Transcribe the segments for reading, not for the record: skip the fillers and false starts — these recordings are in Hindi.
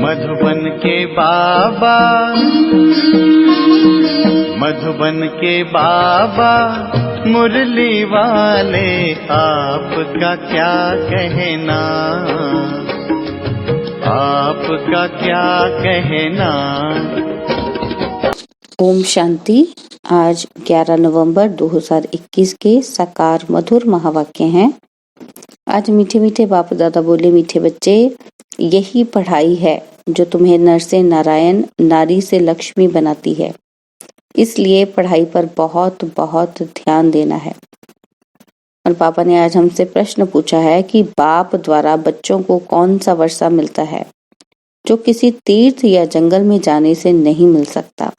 मधुबन के बाबा, मधुबन के बाबा मुरली वाले, आपका क्या कहना, आपका क्या कहना। ओम शांति। आज 11 नवंबर 2021 के साकार मधुर महावाक्य हैं। आज मीठे मीठे बाप दादा बोले, मीठे बच्चे, यही पढ़ाई है जो तुम्हें नर से नारायण, नारी से लक्ष्मी बनाती है। इसलिए पढ़ाई पर बहुत बहुत ध्यान देना है। और पापा ने आज हमसे प्रश्न पूछा है कि बाप द्वारा बच्चों को कौन सा वर्षा मिलता है जो किसी तीर्थ या जंगल में जाने से नहीं मिल सकता।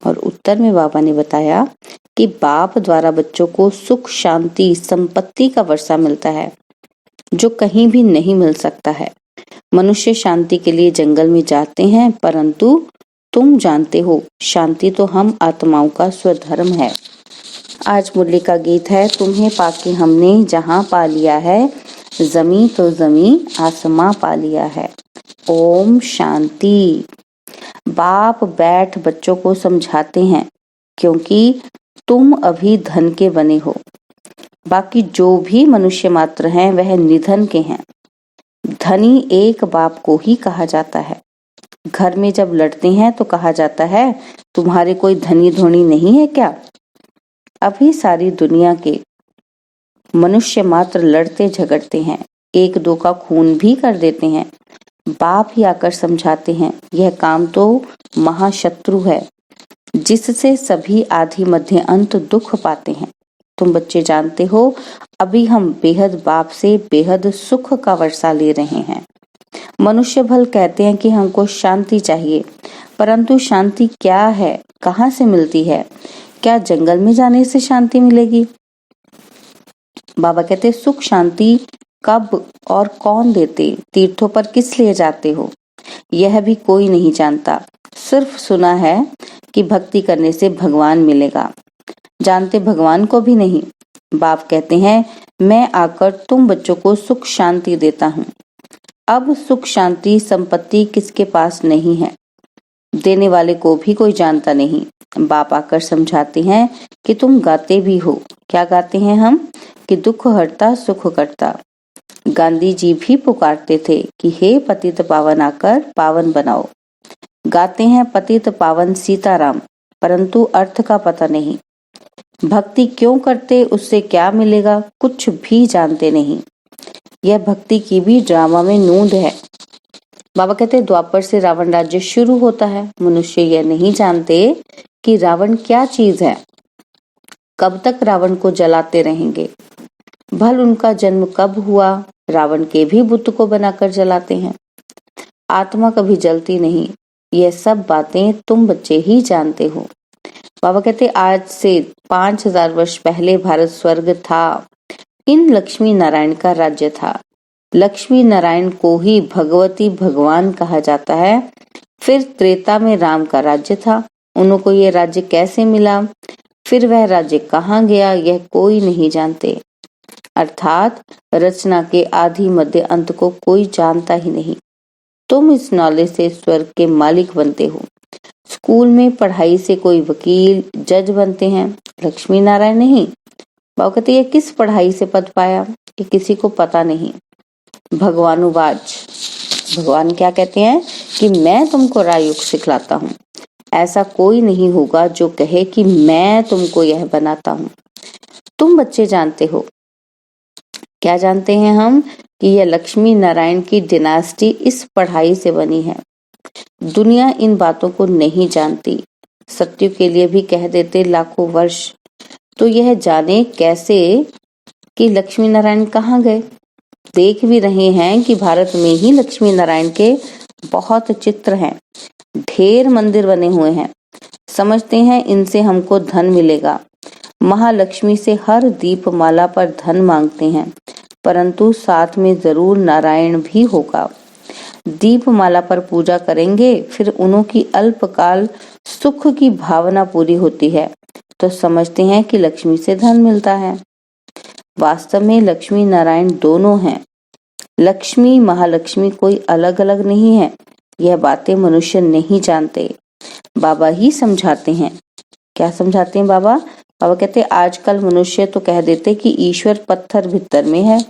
और उत्तर में बाबा ने बताया कि बाप द्वारा बच्चों को सुख, शांति, संपत्ति का वर्षा मिलता है जो कहीं भी नहीं मिल सकता है। मनुष्य शांति के लिए जंगल में जाते हैं, परंतु तुम जानते हो शांति तो हम आत्माओं का स्वधर्म है। आज मुरली का गीत है, तुम्हें पाके हमने जहां पा लिया है, जमी तो जमी आसमां पा लिया है। ओम शांति। बाप बैठ बच्चों को समझाते हैं क्योंकि तुम अभी धन के बने हो। बाकी जो भी मनुष्य मात्र हैं वह निधन के हैं। धनी एक बाप को ही कहा जाता है। घर में जब लड़ते हैं तो कहा जाता है, तुम्हारे कोई धनी धोनी नहीं है क्या? अभी सारी दुनिया के मनुष्य मात्र लड़ते झगड़ते हैं, एक दो का खून भी कर देते हैं। बाप ही आकर समझाते हैं, यह काम तो महाशत्रु है जिससे सभी आदि मध्य अंत दुख पाते हैं। तुम बच्चे जानते हो, अभी हम बेहद बाप से बेहद सुख का वर्षा ले रहे हैं। मनुष्य भल कहते हैं कि हमको शांति चाहिए, परंतु शांति क्या है, कहाँ से मिलती है? क्या जंगल में जाने से शांति मिलेगी? बाबा कहते, सुख शांति कब और कौन देते? तीर्थों पर किस लिए जाते हो? यह भी कोई नहीं जानता। सिर्फ सुना है कि भक्ति करने से भगवान मिलेगा, जानते भगवान को भी नहीं। बाप कहते हैं, मैं आकर तुम बच्चों को सुख शांति देता हूँ। अब सुख शांति संपत्ति किसके पास नहीं है, देने वाले को भी कोई जानता नहीं। बाप आकर समझाते हैं कि तुम गाते भी हो। क्या गाते हैं हम? कि दुख हरता सुख करता। गांधी जी भी पुकारते थे कि हे पतित पावन आकर पावन बनाओ। गाते हैं पतित पावन सीताराम, परंतु अर्थ का पता नहीं। भक्ति क्यों करते, उससे क्या मिलेगा, कुछ भी जानते नहीं। यह भक्ति की भी ड्रामा में नूंद है। बाबा कहते, द्वापर से रावण राज्य शुरू होता है। मनुष्य यह नहीं जानते कि रावण क्या चीज है। कब तक रावण को जलाते रहेंगे? भल उनका जन्म कब हुआ? रावण के भी बुत को बनाकर जलाते हैं। आत्मा कभी जलती नहीं। यह सब बातें तुम बच्चे ही जानते हो। बाबा कहते, आज से 5000 वर्ष पहले भारत स्वर्ग था। इन लक्ष्मी नारायण का राज्य था। लक्ष्मी नारायण को ही भगवती भगवान कहा जाता है। फिर त्रेता में राम का राज्य था। उनको ये राज्य कैसे मिला, फिर वह राज्य कहाँ गया, यह कोई नहीं जानते। अर्थात रचना के आदि मध्य अंत को कोई जानता ही नहीं। तुम इस नॉलेज से स्वर्ग के मालिक बनते हो। स्कूल में पढ़ाई से कोई वकील, जज बनते हैं, लक्ष्मी नारायण नहीं। बाबा कहते, ये किस पढ़ाई से पद पाया, ये किसी को पता नहीं। भगवानुवाच, भगवान क्या कहते हैं कि मैं तुमको राजयोग सिखलाता हूँ। ऐसा कोई नहीं होगा जो कहे कि मैं तुमको यह बनाता हूँ। तुम बच्चे जानते हो। क्या जानते हैं हम? कि यह लक्ष्मी नारायण की डिनास्टी इस पढ़ाई से बनी है। दुनिया इन बातों को नहीं जानती। सत्य के लिए भी कह देते लाखों वर्ष, तो यह जाने कैसे कि लक्ष्मी नारायण कहाँ गए? देख भी रहे हैं कि भारत में ही लक्ष्मी नारायण के बहुत चित्र हैं, ढेर मंदिर बने हुए हैं। समझते हैं इनसे हमको धन मिलेगा। महालक्ष्मी से हर दीपमाला पर धन मांगते हैं, परंतु साथ में जरूर नारायण भी होगा। दीपमाला पर पूजा करेंगे, फिर उनकी अल्पकाल सुख की भावना पूरी होती है तो समझते हैं कि लक्ष्मी से धन मिलता है। वास्तव में लक्ष्मी नारायण दोनों हैं। लक्ष्मी महालक्ष्मी कोई अलग अलग नहीं है। यह बातें मनुष्य नहीं जानते, बाबा ही समझाते हैं। क्या समझाते हैं बाबा? बाबा कहते आजकल मनुष्य तो कह देते कि ईश्वर पत्थर भीतर में है।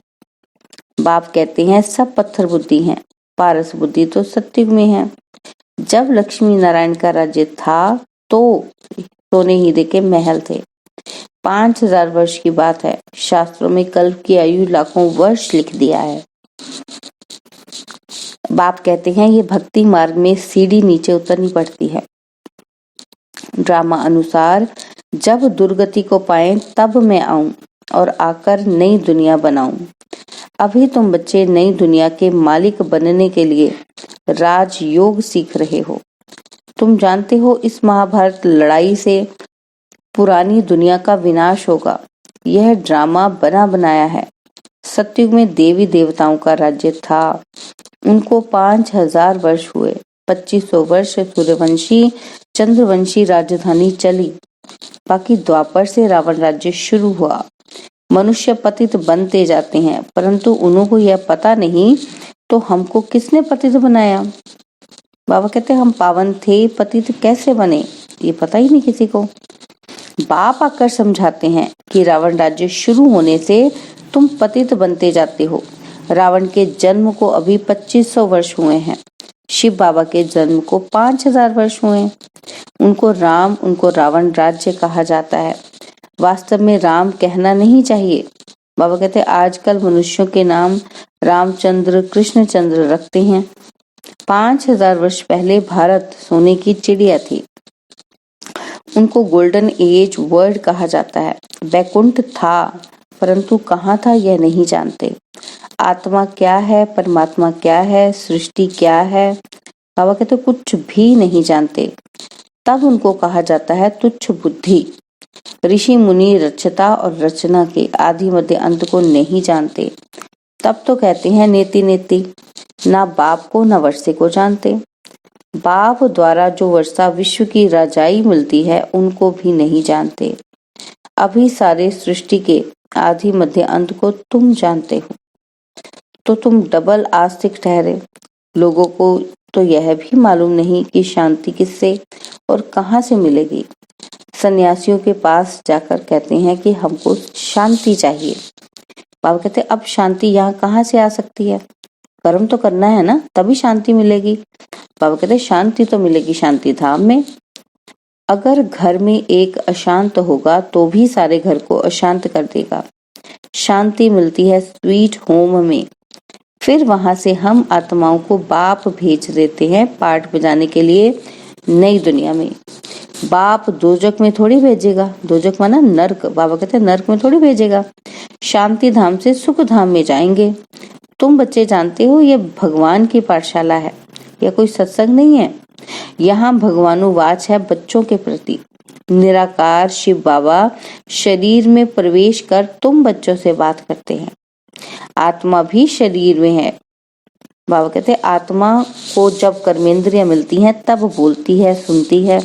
बाप कहते हैं सब पत्थर बुद्धि हैं, पारस बुद्धि तो सत्युग में है। जब लक्ष्मी नारायण का राज्य था तो सोने हीरे के महल थे। 5000 वर्ष की बात है। शास्त्रों में कल्प की आयु लाखों वर्ष लिख दिया है। बाप कहते हैं ये भक्ति मार्ग में सीढ़ी नीचे उतरनी पड़ती है। ड्रामा अनुसार जब दुर्गति को पाए तब मैं आऊं और आकर नई दुनिया बनाऊं। अभी तुम बच्चे नई दुनिया के मालिक बनने के लिए राजयोग सीख रहे हो। तुम जानते हो इस महाभारत लड़ाई से पुरानी दुनिया का विनाश होगा। यह ड्रामा बना बनाया है। सतयुग में देवी देवताओं का राज्य था। उनको 5000 वर्ष हुए। 2500 वर्ष सूर्यवंशी चंद्रवंशी राजधानी चली। बाकी द्वापर से रावण राज्य शुरू हुआ। मनुष्य पतित बनते जाते हैं, परंतु उनको यह पता नहीं तो हमको किसने पतित बनाया? बाबा कहते हम पावन थे, पतित कैसे बने ये पता ही नहीं किसी को। बाप आकर समझाते हैं कि रावण राज्य शुरू होने से तुम पतित बनते जाते हो। रावण के जन्म को अभी 2500 वर्ष हुए हैं। शिव बाबा के जन्म को 5000 वर्ष हुए। उनको राम, उनको रावण राज्य कहा जाता है। वास्तव में राम कहना नहीं चाहिए। बाबा कहते आजकल मनुष्यों के नाम रामचंद्र, कृष्णचंद्र रखते हैं। 5000 वर्ष पहले भारत सोने की चिड़िया थी। उनको गोल्डन एज वर्ल्ड कहा जाता है। वैकुंठ था, परंतु कहाँ था यह नहीं जानते। आत्मा क्या है, परमात्मा क्या है, सृष्टि क्या है, बाबा कहते कुछ भी नहीं जानते। तब उनको कहा जाता है तुच्छ बुद्धि। ऋषि मुनि रचता और रचना के आदि मध्य अंत को नहीं जानते। तब तो कहते हैं नेति नेति, ना बाप को ना वर्षे को जानते। बाप द्वारा जो वर्षा विश्व की राजाई मिलती है उनको भी नहीं जानते। अभी सारे सृष्टि के आदि मध्य अंत को तुम जानते हो, तो तुम डबल आस्तिक ठहरे। लोगों को तो यह भी मालूम नहीं कि शांति किससे और कहाँ से मिलेगी। सन्यासियों के पास जाकर कहते हैं कि हमको शांति चाहिए। बाबा कहते अब शांति यहाँ कहाँ से आ सकती है? कर्म तो करना है ना, तभी शांति मिलेगी। बाबा कहते शांति तो मिलेगी शांति धाम में। अगर घर में एक अशांत होगा तो भी सारे घर को अशांत कर देगा। शांति मिलती है स्वीट होम में। फिर वहां से हम आत्माओं को बाप भेज देते हैं पाठ बजाने के लिए नई दुनिया में। बाप दोजक में थोड़ी भेजेगा। दोजक माना नर्क। बाबा कहते हैं नर्क में थोड़ी भेजेगा। शांति धाम से सुख धाम में जाएंगे। तुम बच्चे जानते हो ये भगवान की पाठशाला है, यह कोई सत्संग नहीं है। यहाँ भगवानुवाच है बच्चों के प्रति। निराकार शिव बाबा शरीर में प्रवेश कर तुम बच्चों से बात करते हैं। आत्मा भी शरीर में है। बाबा कहते आत्मा को जब कर्मेंद्रियां मिलती हैं तब बोलती है, सुनती है।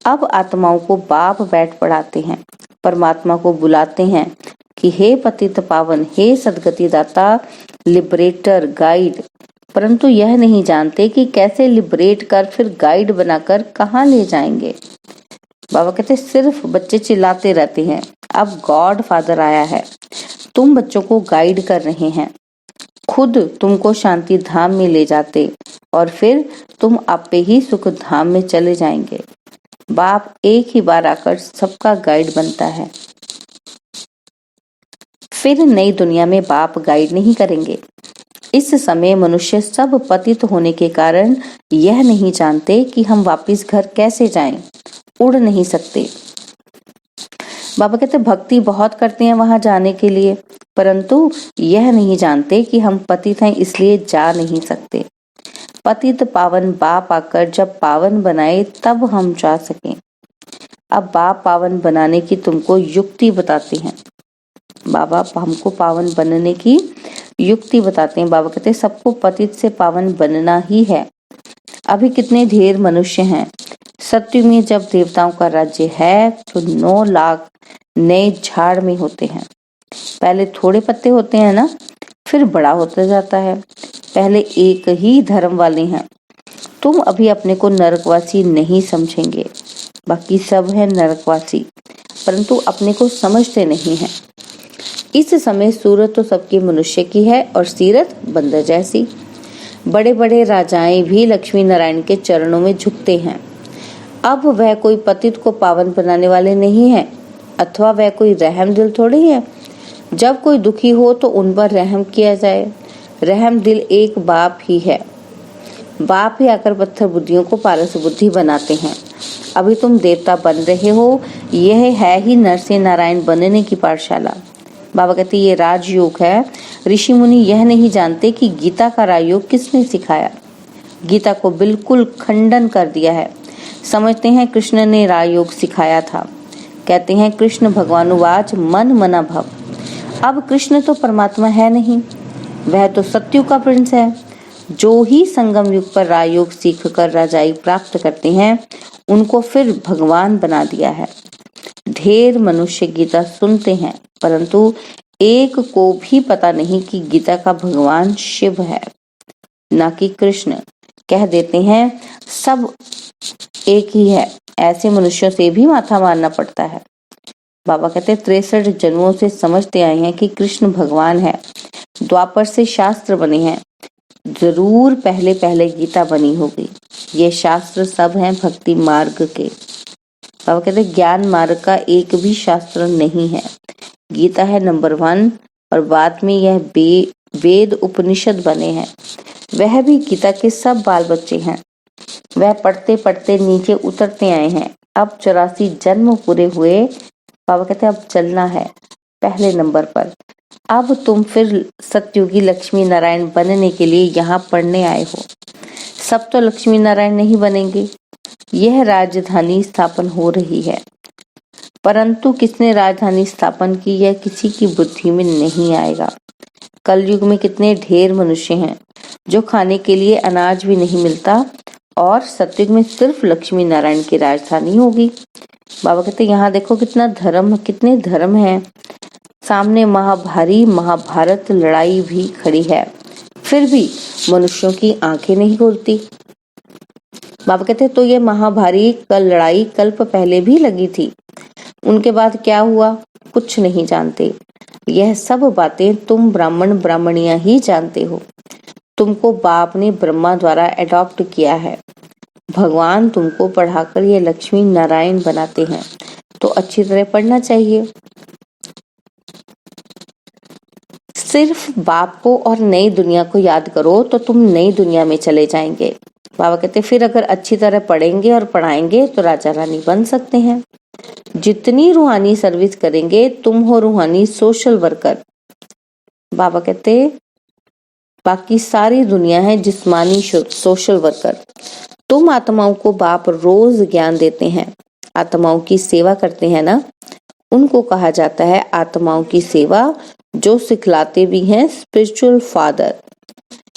अब आत्माओं को बाप बैठ पढ़ाते हैं, परमात्मा को बुलाते हैं कि हे पतित पावन, हे सदगति दाता, लिबरेटर, गाइड। परंतु यह नहीं जानते कि कैसे लिबरेट कर फिर गाइड बनाकर कहाँ ले जाएंगे। बाबा कहते सिर्फ बच्चे चिल्लाते रहते हैं। अब गॉड फादर आया है, तुम बच्चों को गाइड कर रहे हैं। खुद तुमको शांति धाम में ले जाते और फिर तुम आपे ही सुख धाम में चले जाएंगे। बाप एक ही बार आकर सबका गाइड बनता है। फिर नई दुनिया में बाप गाइड नहीं करेंगे। इस समय मनुष्य सब पतित होने के कारण यह नहीं जानते कि हम वापस घर कैसे जाएं। उड़ नहीं सकते। बाबा कहते भक्ति बहुत करते हैं वहां जाने के लिए, परंतु यह नहीं जानते कि हम पतित हैं इसलिए जा नहीं सकते। पतित पावन बाप आकर जब पावन बनाए तब हम जा सकें। अब बाप पावन बनाने की तुमको युक्ति बताते हैं। बाबा हमको पावन बनने की युक्ति बताते हैं। बाबा कहते हैं सबको पतित से पावन बनना ही है। अभी कितने ढेर मनुष्य हैं। सत्युग में जब देवताओं का राज्य है तो 9 लाख नए झाड़ में होते हैं। पहले थोड़े पत्ते होते हैं ना, फिर बड़ा होता जाता है। पहले एक ही धर्म वाले हैं। तुम अभी अपने को नरकवासी नहीं समझेंगे, बाकी सब है नरकवासी, परंतु अपने को समझते नहीं हैं। इस समय सूरत तो सबकी मनुष्य की है और सीरत बंदर जैसी। बड़े बड़े राजाएं भी लक्ष्मी नारायण के चरणों में झुकते हैं। अब वह कोई पतित को पावन बनाने वाले नहीं है, अथवा वह कोई रहम दिल थोड़ी है। जब कोई दुखी हो तो उन पर रहम किया जाए। रहम दिल एक बाप ही है। बाप ही आकर पत्थर बुद्धियों को पारस बुद्धि बनाते हैं। अभी तुम देवता बन रहे हो, यह है ही नर से नारायण बनने की पाठशाला। बाबा कहते ये राजयोग है। ऋषि मुनि यह नहीं जानते कि गीता का राजयोग किसने सिखाया। गीता को बिल्कुल खंडन कर दिया है। समझते हैं कृष्ण ने राजयोग सिखाया था। कहते हैं कृष्ण भगवानुवाच मन मना भव। अब कृष्ण तो परमात्मा है नहीं, वह तो सत्युग का प्रिंस है। जो ही संगम युग पर राजयोग सीख कर राजाई प्राप्त करते हैं, उनको फिर भगवान बना दिया है। ढेर मनुष्य गीता सुनते हैं, परंतु एक को भी पता नहीं कि गीता का भगवान शिव है, ना कि कृष्ण। कह देते हैं सब एक ही है। ऐसे मनुष्यों से भी माथा मारना पड़ता है। बाबा कहते 63 जन्मों से समझते आए हैं कि कृष्ण भगवान है। द्वापर से शास्त्र बने हैं, जरूर पहले पहले गीता बनी होगी। ये शास्त्र सब हैं भक्ति मार्ग के। बाबा कहते ज्ञान मार्ग का एक भी शास्त्र नहीं है। गीता है नंबर 1 और बाद में यह वेद उपनिषद बने हैं। वह भी गीता के सब बाल बच्चे हैं। वह पढ़ते पढ़ते नीचे उतरते आए हैं। अब 84 जन्म पूरे हुए। बाबा कहते अब चलना है पहले नंबर पर। अब तुम फिर सतयुगी लक्ष्मी नारायण बनने के लिए यहाँ पढ़ने आए हो। सब तो लक्ष्मी नारायण नहीं बनेंगे। यह राजधानी स्थापन हो रही है, परंतु किसने राजधानी स्थापन की यह किसी की बुद्धि में नहीं आएगा। कलयुग में कितने ढेर मनुष्य हैं जो खाने के लिए अनाज भी नहीं मिलता, और सतयुग में सिर्फ लक्ष्मी नारायण की राजधानी होगी। बाबा कहते यहाँ देखो कितना धर्म, कितने धर्म हैं। सामने महाभारी महाभारत लड़ाई भी खड़ी है, फिर भी मनुष्यों की आंखें नहीं खुलती। बाबा कहते तो ये महाभारी लड़ाई कल्प पहले भी लगी थी। उनके बाद क्या हुआ कुछ नहीं जानते। यह सब बातें तुम ब्राह्मण ब्राह्मणियां ही जानते हो। तुमको बाप ने ब्रह्मा द्वारा एडॉप्ट किया है। भगवान तुमको पढ़ाकर ये लक्ष्मी नारायण बनाते हैं, तो अच्छी तरह पढ़ना चाहिए। सिर्फ बाप को और नई दुनिया को याद करो तो तुम नई दुनिया में चले जाएंगे। बाबा कहते फिर अगर अच्छी तरह पढ़ेंगे और पढ़ाएंगे तो राजा रानी बन सकते हैं। जितनी रूहानी सर्विस करेंगे, तुम हो रूहानी सोशल वर्कर। बाबा कहते बाकी सारी दुनिया है जिस्मानी सोशल वर्कर। तुम आत्माओं को बाप रोज ज्ञान देते हैं, आत्माओं की सेवा करते हैं ना, उनको कहा जाता है आत्माओं की सेवा, जो सिखलाते भी हैं स्पिरिचुअल फादर।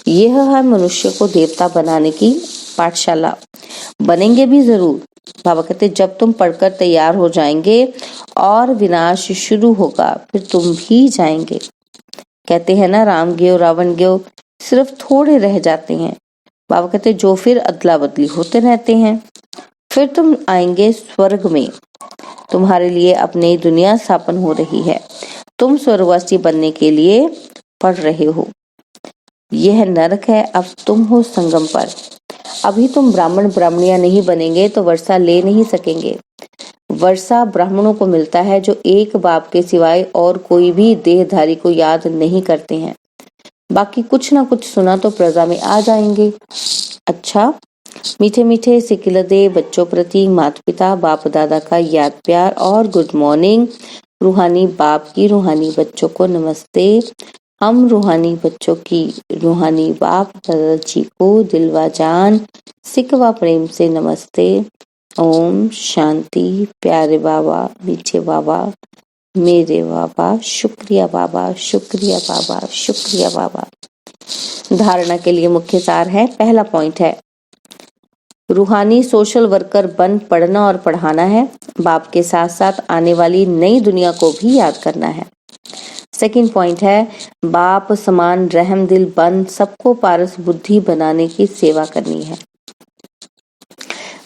यह है मनुष्य को देवता बनाने की पाठशाला। बनेंगे भी जरूर। बाबा कहते जब तुम पढ़कर तैयार हो जाएंगे और विनाश शुरू होगा, फिर तुम भी जाएंगे। कहते हैं ना राम गयो रावण गयो, सिर्फ थोड़े रह जाते हैं। बाबा कहते जो फिर अदला बदली होते रहते हैं। फिर तुम आएंगे स्वर्ग में। तुम्हारे लिए अब नई दुनिया स्थापन हो रही है। तुम स्वर्गवासी बनने के लिए पढ़ रहे हो। यह नरक है, अब तुम हो संगम पर। अभी तुम ब्राह्मण ब्राह्मणियां नहीं बनेंगे तो वर्षा ले नहीं सकेंगे। वर्षा ब्राह्मणों को मिलता है जो एक बाप के सिवाय और कोई भी देहधारी को याद नहीं करते हैं। बाकी कुछ ना कुछ सुना तो प्रजा में आ जाएंगे। अच्छा, मीठे मीठे सिकिलदे बच्चों प्रति माता पिता बाप दादा का याद प्यार और गुड मॉर्निंग। रूहानी बाप की रूहानी बच्चों को नमस्ते। हम रूहानी बच्चों की रूहानी बाप दादाजी को दिलवा जान सिकवा प्रेम से नमस्ते। ओम शांति। प्यारे बाबा, मीठे बाबा, मेरे बाबा, शुक्रिया बाबा, शुक्रिया बाबा, शुक्रिया बाबा। धारणा के लिए मुख्य सार है। पहला पॉइंट है रूहानी सोशल वर्कर बन पढ़ना और पढ़ाना है। बाप के साथ साथ आने वाली नई दुनिया को भी याद करना है। सेकंड पॉइंट है बाप समान रहम दिल बन सबको पारस बुद्धि बनाने की सेवा करनी है।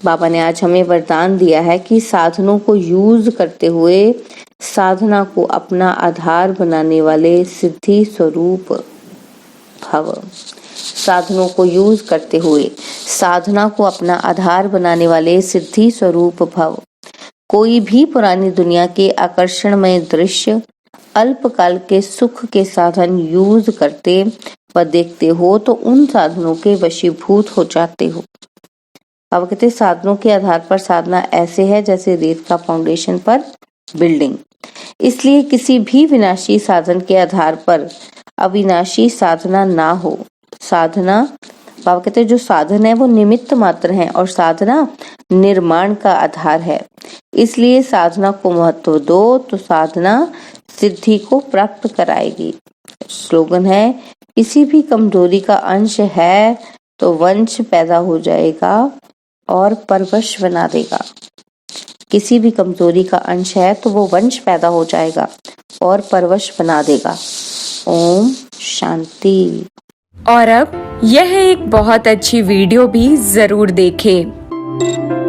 बाबा ने आज हमें वरदान दिया है कि साधनों को यूज करते हुए साधना को अपना आधार बनाने वाले सिद्धि स्वरूप भव। साधनों को यूज करते हुए साधना को अपना आधार बनाने वाले सिद्धि स्वरूप भव। कोई भी पुरानी दुनिया के आकर्षणमय दृश्य अल्पकाल के सुख के साधन यूज करते व देखते हो तो उन साधनों के वशीभूत हो जाते हो। अब कहते साधनों के आधार पर साधना ऐसे है जैसे रेत का फाउंडेशन पर बिल्डिंग। इसलिए किसी भी विनाशी साधन के आधार पर अविनाशी साधना ना हो। साधना बाबा कहते जो साधन है वो निमित्त मात्र है और साधना निर्माण का आधार है। इसलिए साधना को महत्व दो तो साधना सिद्धि को प्राप्त कराएगी। स्लोगन है किसी भी कमजोरी का अंश है तो वंश पैदा हो जाएगा और परवश बना देगा। किसी भी कमजोरी का अंश है तो वो वंश पैदा हो जाएगा और परवश बना देगा। ओम शांति। और अब यह एक बहुत अच्छी वीडियो भी जरूर देखें।